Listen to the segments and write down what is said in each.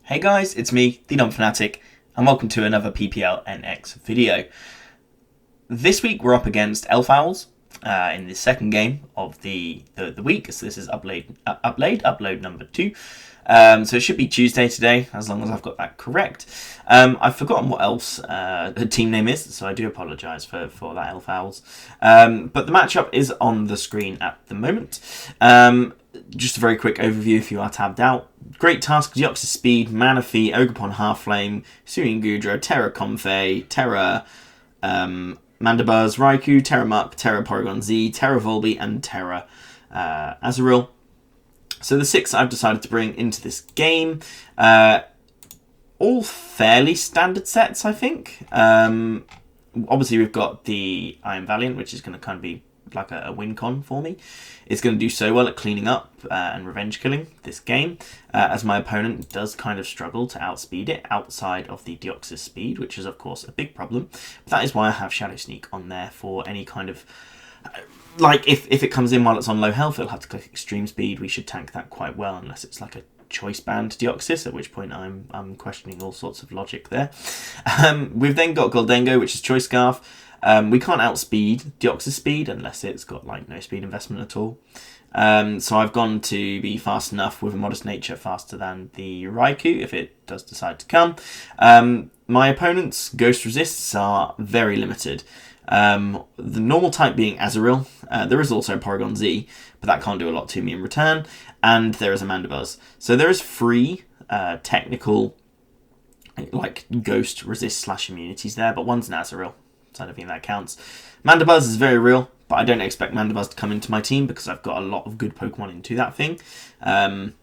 Hey guys, it's me, the Non-Fanatic, and welcome to another PPL NX video. This week we're up against Elf Owls in the second game of the week, so this is upload number 2. So it should be Tuesday today, as long as I've got that correct. I've forgotten what else the team name is, so I do apologise for that, Elf Owls. But the matchup is on the screen at the moment. Just a very quick overview if you are tabbed out. Great Tusk, Deoxys Speed, Manaphy, Ogerpon Half-Flame, Hisuian Goodra, Terra Comfey, Terra Mandibuzz, Raikou, Terra Muck, Terra Porygon Z, Terra Volby, and Terra Azurill. So the 6 I've decided to bring into this game, all fairly standard sets, I think. Obviously, we've got the I Am Valiant, which is going to kind of be like a win con for me. It's going to do so well at cleaning up and revenge killing this game, as my opponent does kind of struggle to outspeed it outside of the Deoxys speed, which is of course a big problem. But that is why I have Shadow Sneak on there for any kind of... Like, if it comes in while it's on low health, it'll have to click extreme speed. We should tank that quite well, unless it's like a choice band Deoxys, at which point I'm questioning all sorts of logic there. We've then got Goldengo, which is Choice Scarf. We can't outspeed Deoxys speed unless it's got like no speed investment at all. So I've gone to be fast enough with a modest nature, faster than the Raikou if it does decide to come. My opponent's ghost resists are very limited. The normal type being Azurill. There is also Porygon Z, but that can't do a lot to me in return. And there is a Mandibuzz. So there is 3 technical like ghost resist / immunities there, but one's an Azurill, so I don't think that counts. Mandibuzz is very real, but I don't expect Mandibuzz to come into my team because I've got a lot of good Pokemon into that thing,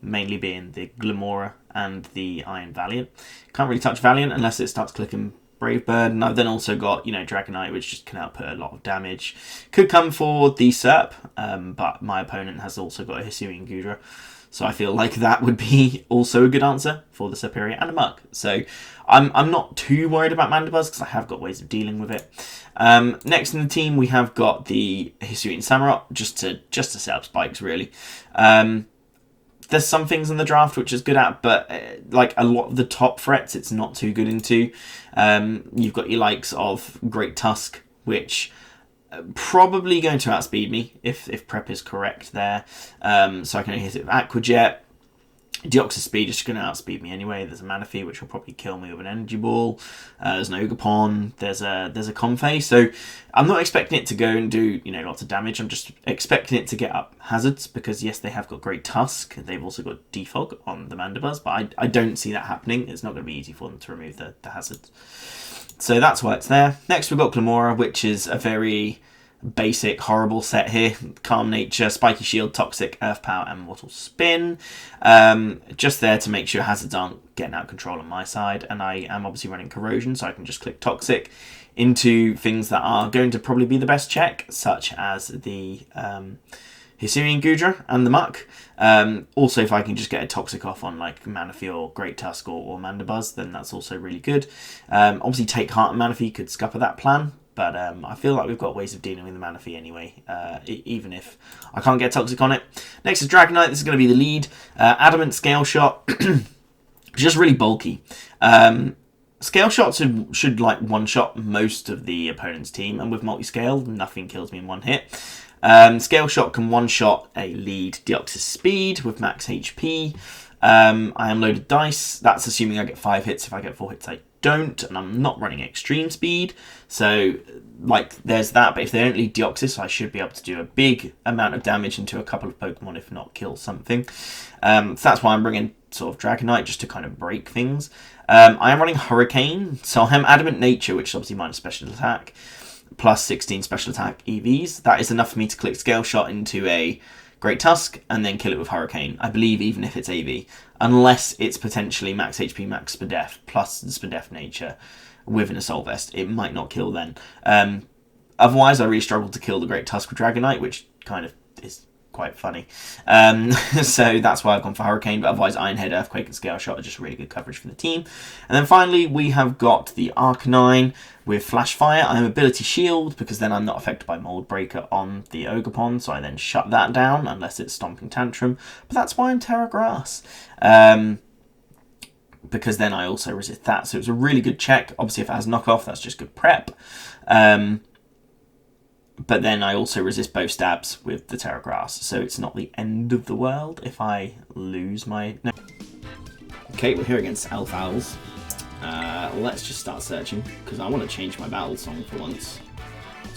mainly being the Glimmora and the Iron Valiant. Can't really touch Valiant unless it starts clicking Brave Bird, and I've then also got, Dragonite, which just can output a lot of damage. Could come for the Serp, but my opponent has also got a Hisuian Goodra, so I feel like that would be also a good answer for the Serperior and a Mug. So I'm not too worried about Mandibuzz because I have got ways of dealing with it. Next in the team we have got the Hisuian Samurott, just to set up spikes really. There's some things in the draft which is good at, but like a lot of the top threats it's not too good into. You've got your likes of Great Tusk, which probably going to outspeed me if prep is correct there. So I can hit it with Aqua Jet. Deoxys Speed is going to outspeed me anyway. There's a Manaphy which will probably kill me with an Energy Ball. There's an Ogerpon. There's a Comfey. So I'm not expecting it to go and do lots of damage. I'm just expecting it to get up hazards because yes, they have got Great Tusk. They've also got Defog on the Mandibuzz, but I don't see that happening. It's not going to be easy for them to remove the hazards. So that's why it's there. Next we've got Glimmora, which is a very basic, horrible set here. Calm Nature, Spiky Shield, Toxic, Earth Power, and Mortal Spin. Just there to make sure hazards aren't getting out of control on my side. And I am obviously running Corrosion, so I can just click Toxic into things that are going to probably be the best check, such as the Hisuian Goodra and the Muck. Also, if I can just get a Toxic off on like Manaphy or Great Tusk or Mandibuzz, then that's also really good. Obviously, Take Heart and Manaphy could scupper that plan. But I feel like we've got ways of dealing with the Manaphy anyway, even if I can't get Toxic on it. Next is Dragonite. This is going to be the lead. Adamant Scale Shot. Just really bulky. Scale Shots should like one-shot most of the opponent's team. And with Multi-Scale, nothing kills me in one hit. Scale Shot can one-shot a lead Deoxys Speed with max HP. I am loaded dice. That's assuming I get 5 hits. If I get 4 hits, I don't, and I'm not running extreme speed, so like there's that. But if they don't lead Deoxys, I should be able to do a big amount of damage into a couple of Pokemon, if not kill something. So that's why I'm bringing sort of Dragonite, just to kind of break things. I am running Hurricane, so I am Adamant Nature, which is obviously minus special attack, plus 16 special attack EVs. That is enough for me to click Scale Shot into a Great Tusk and then kill it with Hurricane, I believe, even if it's AV. Unless it's potentially max HP, max Spadef, plus the Spadef nature with an Assault Vest. It might not kill then. Otherwise, I really struggle to kill the Great Tusk with Dragonite, which kind of is quite funny. So that's why I've gone for Hurricane, but otherwise Iron Head, Earthquake, and Scale Shot are just really good coverage for the team. And then finally, we have got the Arcanine with Flash Fire. I am Ability Shield, because then I'm not affected by Mold Breaker on the Ogerpon, so I then shut that down, unless it's Stomping Tantrum. But that's why I'm Terra Grass. because then I also resist that. So it's a really good check. Obviously, if it has knockoff, that's just good prep. But then I also resist both stabs with the Terra Grass, so it's not the end of the world if I lose my... No. Okay, we're here against Elf Owls. Let's just start searching, because I want to change my battle song for once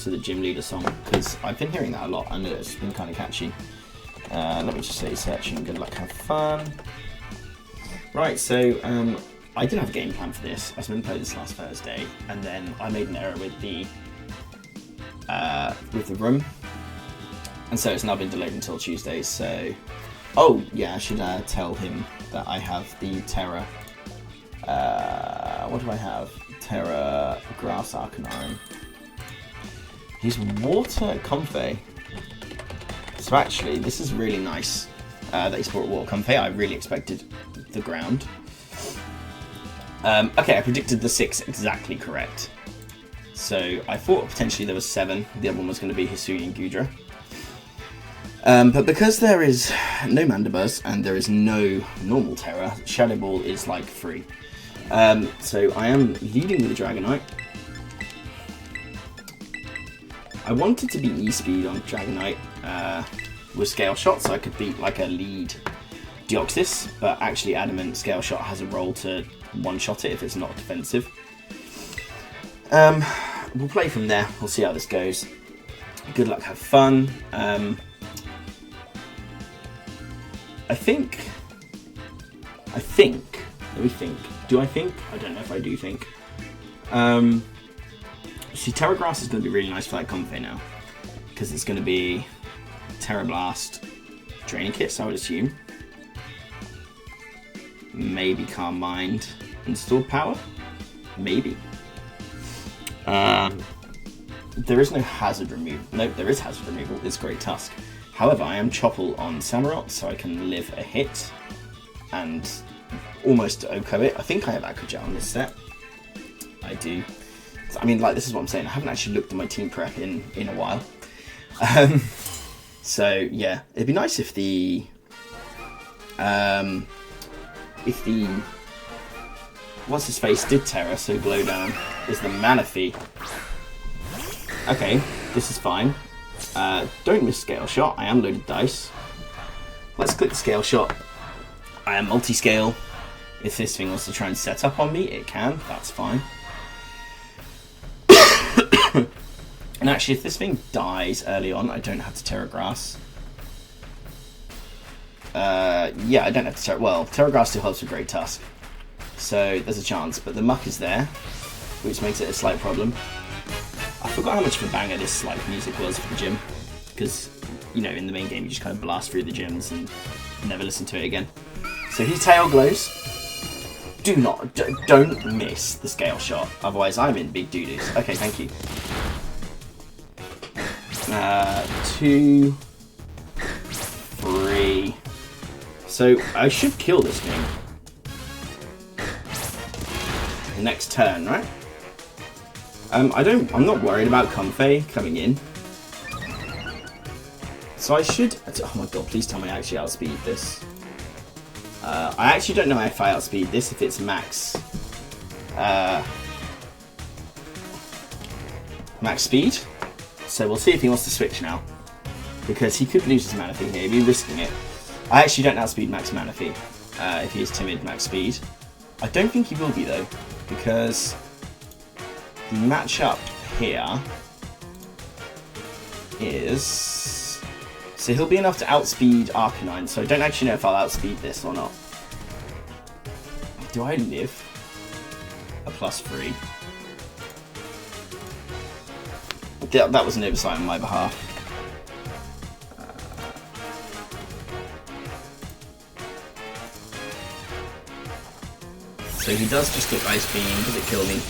to the Gym Leader song, because I've been hearing that a lot and it's been kind of catchy. Let me just say searching, good luck, have fun. Right, so I did have a game plan for this. I was going to play this last Thursday, and then I made an error with the room, and so it's now been delayed until Tuesday. So, oh yeah, I should tell him that I have the Terra. What do I have? Terra Grass Arcanine. He's Water Comfey. So actually, this is really nice that he's brought Water Comfey. I really expected the ground. Okay, I predicted the 6 exactly correct. So I thought potentially there was 7. The other one was going to be Hisui and Gudra. But because there is no Mandibuzz and there is no normal Terra, Shadow Ball is like free. So I am leading with the Dragonite. I wanted to beat E-Speed on Dragonite with Scale Shot, so I could beat like a lead Deoxys, but actually Adamant Scale Shot has a role to one-shot it if it's not defensive. We'll play from there. We'll see how this goes. Good luck, have fun. I think. Let me think. Do I think? I don't know if I do think. See, Terra Grass is going to be really nice for that Comfey now, because it's going to be Terra Blast, Draining Kiss, I would assume. Maybe Calm Mind, Installed Power. Maybe. There is no hazard removal. Nope, there is hazard removal. It's Great Tusk. However, I am Chople on Samurott, so I can live a hit and almost OHKO it. I think I have Aquajet on this set. I do. I mean, like, this is what I'm saying. I haven't actually looked at my team prep in a while. So yeah, it'd be nice if the what's his face did Terra, so Glowdown is the Manaphy. Okay, this is fine. Don't miss Scale Shot. I am loaded dice. Let's click the Scale Shot. I am multi-scale. If this thing wants to try and set up on me, it can. That's fine. And actually, if this thing dies early on, I don't have to Terra Grass. Yeah, I don't have to Terra... Well, Terra Grass still helps with Great Tusk. So there's a chance, but the Muck is there, which makes it a slight problem. I forgot how much of a banger this like music was for the gym, because, you know, in the main game you just kind of blast through the gyms and never listen to it again. So he Tail Glows. Don't miss the Scale Shot, otherwise I'm in big doo-doos. Okay, thank you. 2, 3. So I should kill this thing the next turn, right? I'm not worried about Comfey coming in. So I should... Oh my god, please tell me I actually outspeed this. I actually don't know if I outspeed this, if it's max... max speed. So we'll see if he wants to switch now, because he could lose his Manaphy here, he'd be risking it. I actually don't outspeed max Manaphy, if he is timid max speed. I don't think he will be though, because the matchup here is... So he'll be enough to outspeed Arcanine, so I don't actually know if I'll outspeed this or not. Do I live a +3? That was an oversight on my behalf. So he does just get Ice Beam. Does it kill me?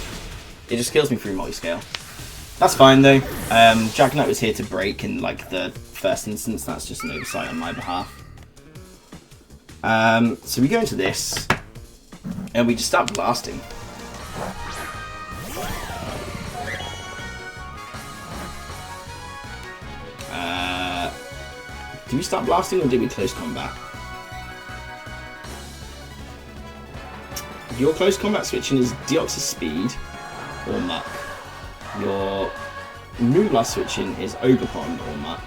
It just kills me through multi-scale. That's fine though. Dragonite was here to break in like the first instance. That's just an oversight on my behalf. So we go into this, and we just start blasting. Do we start blasting or do we close combat? Your close combat switching is Deoxys Speed or Muck. Your Moonblast switching is Ogerpon or Muck.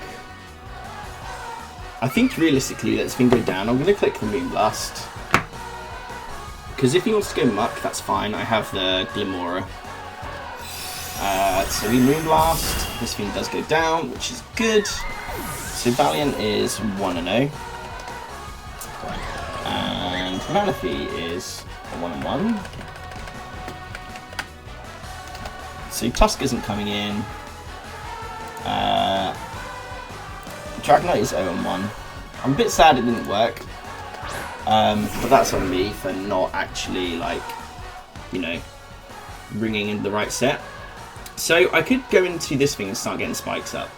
I think realistically, let's go down. I'm going to click the Moonblast. Because if he wants to go Muck, that's fine. I have the Glimora. So we Moonblast. This thing does go down, which is good. So Valiant is 1-0. And Manaphy is a 1-1. So Tusk isn't coming in. Dragonite is 0-1. I'm a bit sad it didn't work. But that's on me for not actually, like, you know, bringing in the right set. So I could go into this thing and start getting spikes up.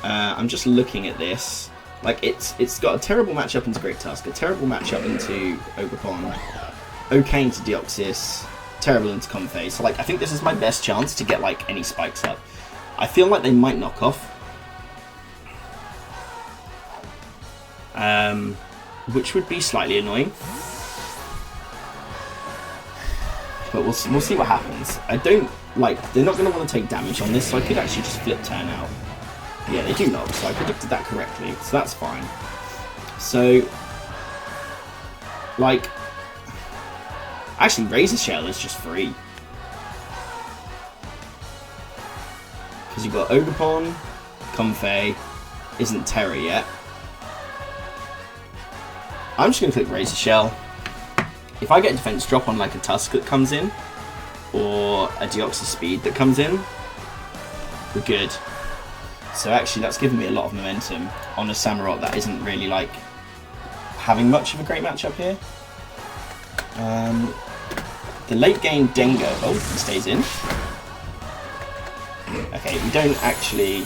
I'm just looking at this. Like, it's got a terrible matchup into Great Tusk, a terrible matchup into Ogerpon, okay into Deoxys, terrible into Comfey. So, like, I think this is my best chance to get, like, any spikes up. I feel like they might knock off. Which would be slightly annoying. But we'll see what happens. I don't, like, they're not going to want to take damage on this, so I could actually just flip turn out. Yeah, they do knock, so I predicted that correctly, so that's fine. So, like, actually Razor Shell is just free. Because you've got Ogerpon, Comfey, isn't Terra yet. I'm just going to click Razor Shell. If I get defense drop on like a Tusk that comes in, or a Deoxys Speed that comes in, we're good. So actually that's given me a lot of momentum on a Samurott that isn't really like having much of a great matchup here. The late game Dengo, oh, he stays in. Okay, we don't actually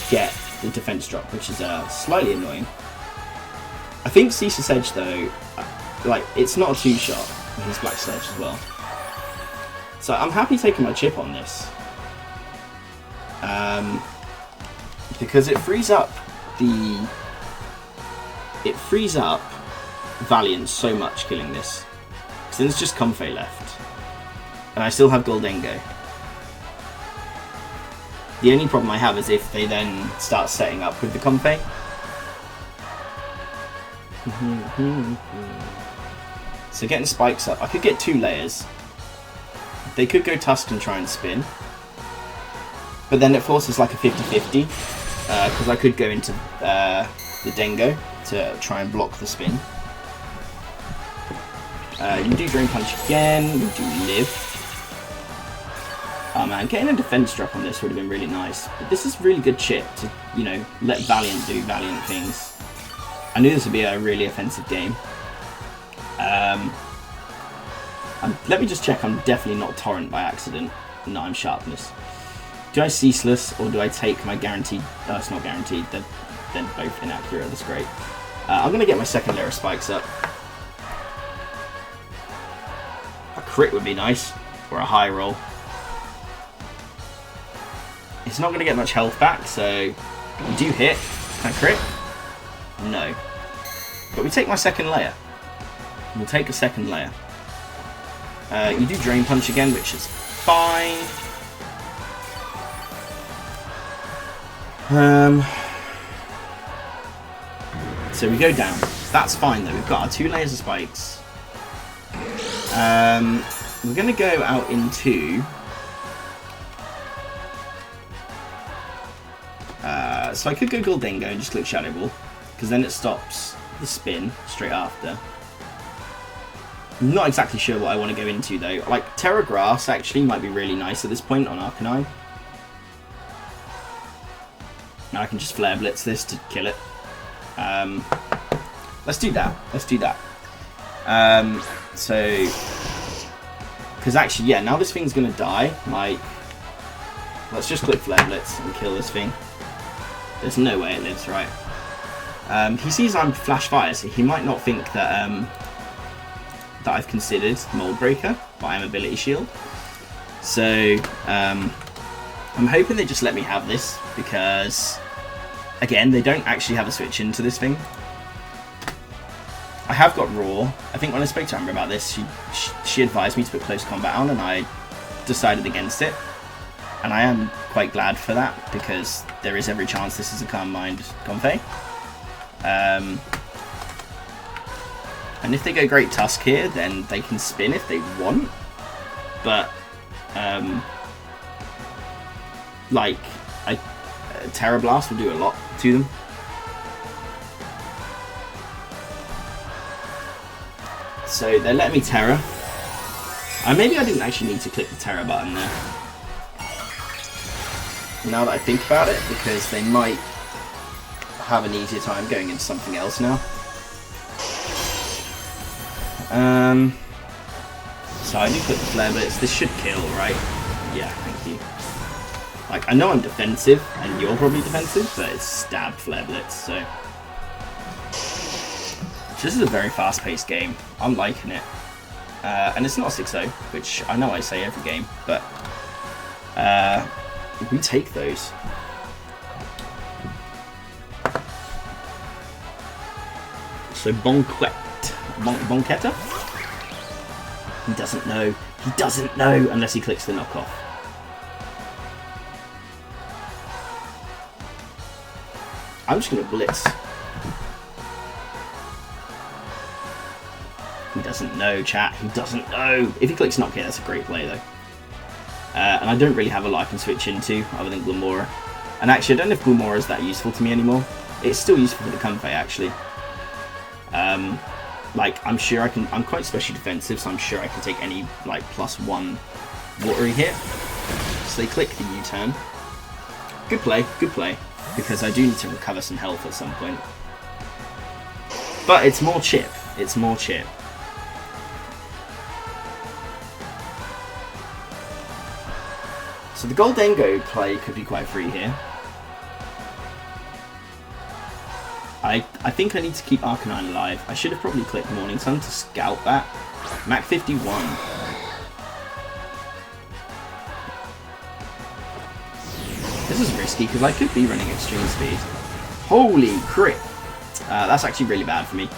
get the defense drop, which is slightly annoying. I think Ceaseless Edge though, like, it's not a two-shot with his Black Sludge as well. So I'm happy taking my chip on this. Because it frees up Valiant so much killing this. Because then it's just Comfey left. And I still have Goldengo. The only problem I have is if they then start setting up with the Comfey. So getting spikes up, I could get 2 layers. They could go Tusk and try and spin. But then it forces like a 50-50. Because I could go into the Dengo to try and block the spin. You do Drain Punch again, you do live. Oh man, getting a defense drop on this would have been really nice. But this is really good chip to, you know, let Valiant do Valiant things. I knew this would be a really offensive game. Let me just check I'm definitely not Torrent by accident. No, I'm Sharpness. Do I Ceaseless or do I take my guaranteed... Oh, it's not guaranteed. They're both inaccurate. That's great. I'm going to get my second layer of spikes up. A crit would be nice. Or a high roll. It's not going to get much health back, so... We do hit. Can I crit? No. But we take my second layer. We'll take a second layer. You do Drain Punch again, which is fine. So we go down. That's fine though. We've got our 2 layers of spikes. We're going to go out into... so I could go Goldengo and just click Shadow Ball. Because then it stops the spin straight after. I'm not exactly sure what I want to go into though. Like, Terra Grass actually might be really nice at this point on Arcanine. Now I can just Flare Blitz this to kill it. Let's do that. Let's do that. So... Because actually, yeah, now this thing's going to die. Like, let's just click Flare Blitz and kill this thing. There's no way it lives, right? He sees I'm Flash Fire, so he might not think that that I've considered Mold Breaker, but I am Ability Shield. So I'm hoping they just let me have this because, again, they don't actually have a switch into this thing. I have got Raw. I think when I spoke to Amber about this, she advised me to put Close Combat on, and I decided against it. And I am quite glad for that, because there is every chance this is a Calm Mind Comfey. And if they go Great Tusk here, then they can spin if they want. But, like, Terra Blast will do a lot to them. So they're letting me Terra. Maybe I didn't actually need to click the Terra button there. Now that I think about it, because they might have an easier time going into something else now. So I do click the Flare Blitz. This should kill, right? Yeah, thank you. Like, I know I'm defensive, and you're probably defensive, but it's stab Flare Blitz, so... This is a very fast-paced game. I'm liking it. And it's not 6-0, which I know I say every game, but... we take those. So Bonquetta? He doesn't know. He doesn't know unless he clicks the knockoff. I'm just going to blitz. He doesn't know, chat. He doesn't know. If he clicks knock here, that's a great play, though. And I don't really have a lot I can switch into other than Glamora. And actually, I don't know if Glamora is that useful to me anymore. It's still useful for the Comfey, actually. Like, I'm sure I can... I'm quite specially defensive, so I'm sure I can take any, like, +1 watery hit. So they click the U-turn. Good play, because I do need to recover some health at some point. But it's more chip. It's more chip. So the Goldengo play could be quite free here. I think I need to keep Arcanine alive. I should have probably clicked Morning Sun to scout that. Mac 51. This is risky because I could be running extreme speed. Holy crit! That's actually really bad for me.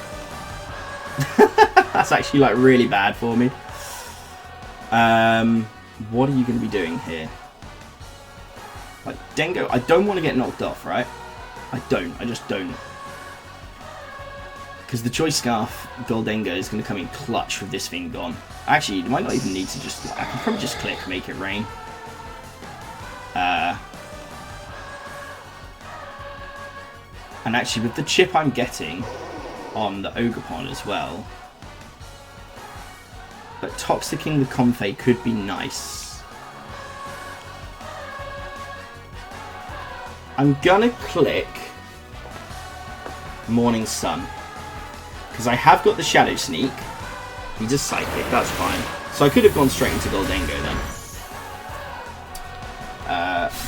That's actually like really bad for me. What are you going to be doing here? Like Dengo, I don't want to get knocked off, right? I just don't. Because the Choice Scarf Goldengo is going to come in clutch with this thing gone. Actually, you might not even need to just... I can probably just click Make It Rain. And actually, with the chip I'm getting on the Ogerpon as well... But Toxicking the Comfey could be nice. I'm going to click Morning Sun. Because I have got the Shadow Sneak. He just Psychic, that's fine. So I could have gone straight into Goldengo then.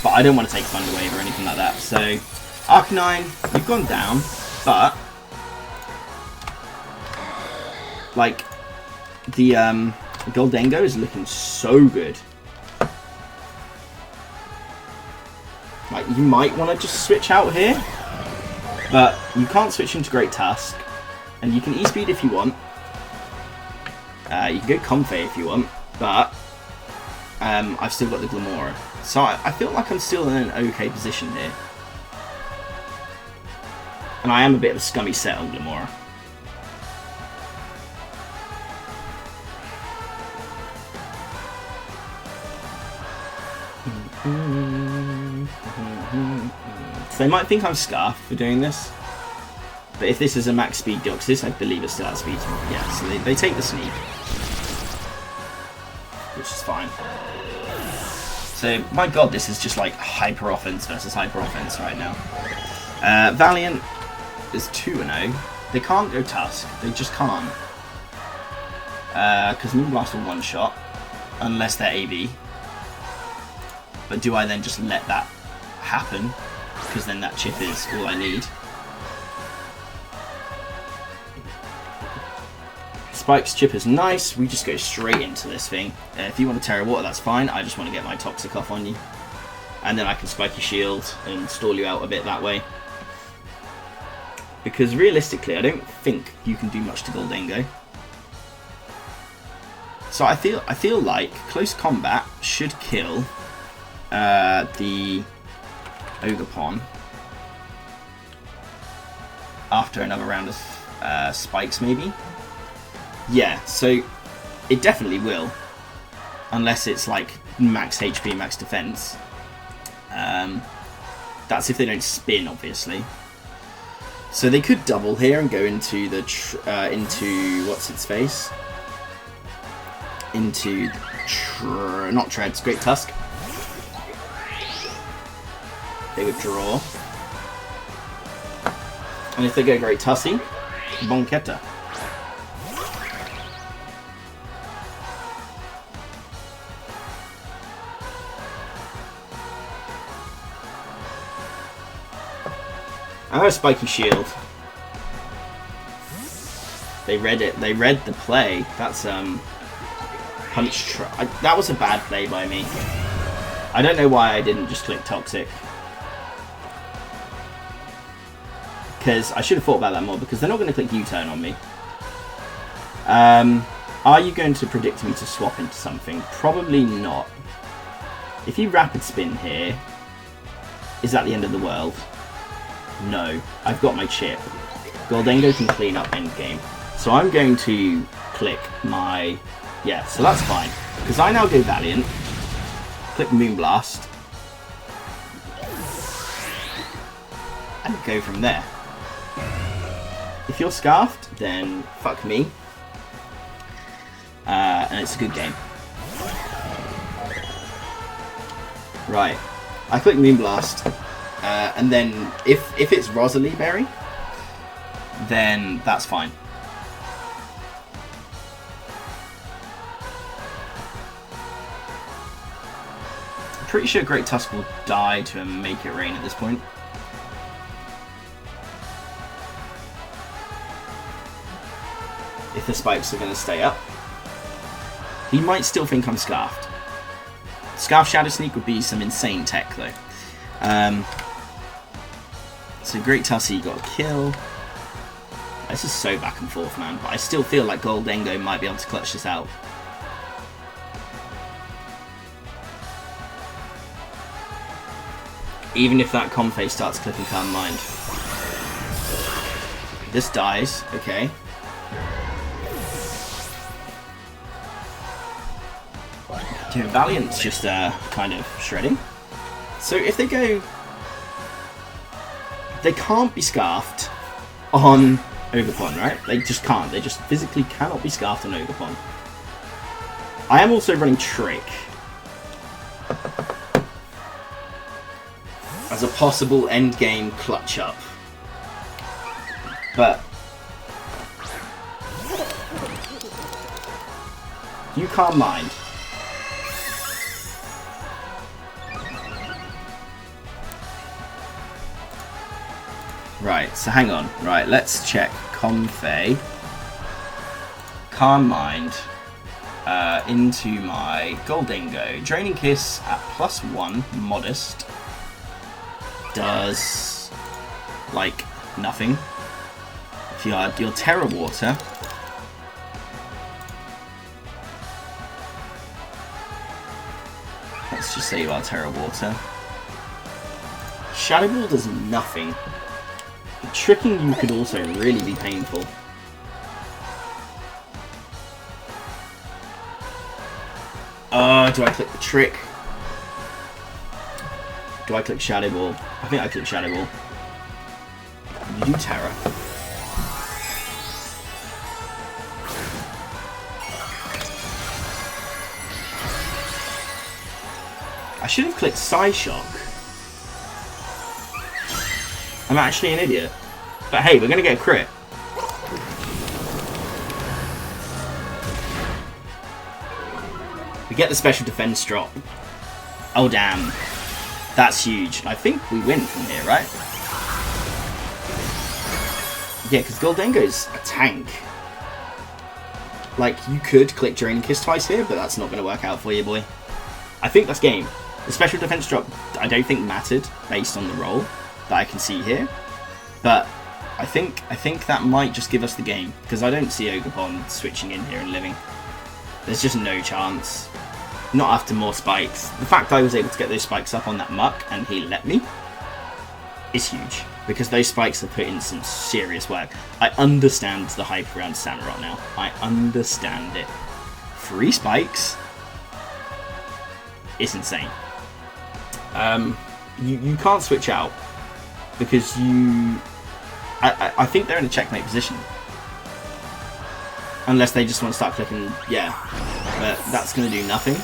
But I don't want to take Thunder Wave or anything like that. So, Arcanine, you've gone down, but... Like, the Goldengo is looking so good. Like, you might want to just switch out here. But you can't switch into Great Tusk. And you can E-Speed if you want. You can go Comfey if you want. But I've still got the Glamora. So I feel like I'm still in an okay position here. And I am a bit of a scummy set on Glamora. So they might think I'm Scarf for doing this. But if this is a max speed Deoxys, I believe it's still at speed. Yeah, so they take the sneak. Which is fine. So, my god, this is just like hyper offense versus hyper offense right now. Valiant is 2-0. They can't go Tusk. They just can't. Because Moonblast will one-shot. Unless they're AB. But do I then just let that happen? Because then that chip is all I need. Spike's chip is nice. We just go straight into this thing. If you want to Terra Water, that's fine. I just want to get my Toxic off on you. And then I can spike your shield and stall you out a bit that way. Because realistically, I don't think you can do much to Goldengo. So I feel like close combat should kill the Ogerpon after another round of spikes, maybe. Yeah, so it definitely will, unless it's like max HP, max defense. That's if they don't spin, obviously. So they could double here and go into the into what's its face. Into not Treads, Great Tusk. They would draw. And if they go Great Tussie, Bonketta. I have a Spiky Shield. They read it. They read the play. That's punch. That was a bad play by me. I don't know why I didn't just click Toxic. Because I should have thought about that more, because they're not going to click U-turn on me. Are you going to predict me to swap into something? Probably not. If you Rapid Spin here, is that the end of the world? No. I've got my chip. Goldengo can clean up endgame. So I'm going to click my... Yeah, so that's fine. Because I now go Valiant, click Moonblast, and go from there. If you're Scarfed, then fuck me. And it's a good game. Right. I click Moonblast, and then if it's Rosalie Berry, then that's fine. Pretty sure Great Tusk will die to make it rain at this point. If the spikes are going to stay up. He might still think I'm Scarfed. Scarf Shadow Sneak would be some insane tech though. So Great Tussie got a kill. This is so back and forth, man. But I still feel like Goldengo might be able to clutch this out. Even if that Comfey starts clicking Calm Mind. This dies, okay. Dude, Valiant's just kind of shredding. So if they go... They can't be Scarfed on Ogerpon, right? They just can't. They just physically cannot be Scarfed on Ogerpon. I am also running Trick as a possible endgame clutch up. But you can't mind. Right, so hang on. Right, let's check Comfey. Calm Mind into my Goldengo. Draining Kiss at +1, modest. Does like nothing. If you add your Terra Water, let's just say you are Terra Water. Shadow Ball does nothing. Tricking you could also really be painful. Do I click the Trick? Do I click Shadow Ball? I think I click Shadow Ball. You do Terra. I should have clicked Psyshock. I'm actually an idiot. But hey, we're going to get a crit. We get the special defense drop. Oh damn. That's huge. I think we win from here, right? Yeah, because Goldengo's a tank. Like, you could click Draining Kiss twice here, but that's not going to work out for you, boy. I think that's game. The special defense drop, I don't think mattered based on the roll that I can see here. But I think that might just give us the game, because I don't see Ogerpon switching in here and living. There's just no chance. Not after more spikes. The fact I was able to get those spikes up on that muck and he let me is huge, because those spikes have put in some serious work. I understand the hype around Samurott now. I understand it. 3 spikes is insane. You can't switch out because I think they're in a checkmate position. Unless they just want to start clicking, yeah. But that's going to do nothing.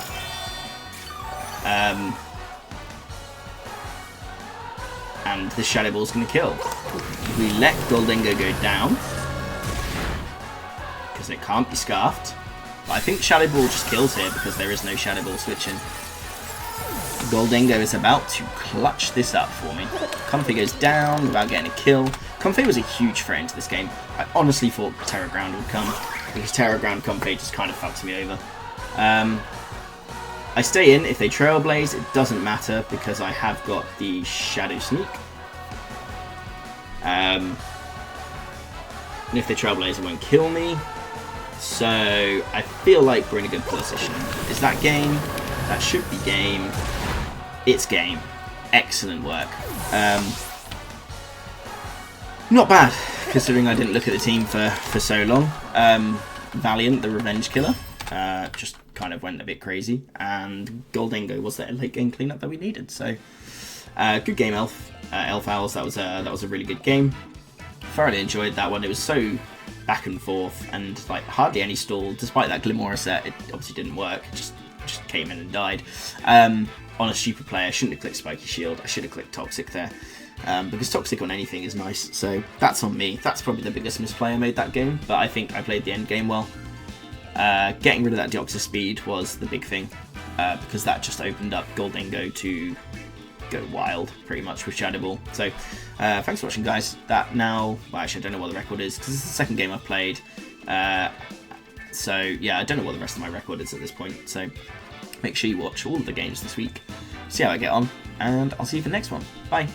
And the Shadow Ball's going to kill. We let Goldingo go down, because it can't be scarfed. But I think Shadow Ball just kills here because there is no Shadow Ball switching. Goldingo is about to clutch this up for me. Comfey goes down without getting a kill. Comfey was a huge threat into this game. I honestly thought Terra Ground would come, because Terra Ground Comfey just kind of fucked me over. I stay in. If they Trailblaze, it doesn't matter because I have got the Shadow Sneak. And if they Trailblaze, it won't kill me. So I feel like we're in a good position. Is that game? That should be game. It's game. Excellent work. Not bad, considering I didn't look at the team for so long. Valiant, the Revenge Killer, just kind of went a bit crazy, and Goldingo was that late game cleanup that we needed. So good game, Elf Owls. That was a really good game. Thoroughly enjoyed that one. It was so back and forth, and like hardly any stall. Despite that Glimora set, it obviously didn't work. It just came in and died. On a stupid play, I shouldn't have clicked Spiky Shield. I should have clicked Toxic there. Because Toxic on anything is nice, so that's on me. That's probably the biggest misplay I made that game, but I think I played the end game well. Getting rid of that Deoxys speed was the big thing, because that just opened up Goldingo to go wild, pretty much, with Shadow Ball. So, thanks for watching, guys. That now, well, actually, I don't know what the record is, because it's the second game I've played. So, yeah, I don't know what the rest of my record is at this point, so make sure you watch all of the games this week, see how I get on, and I'll see you for the next one. Bye!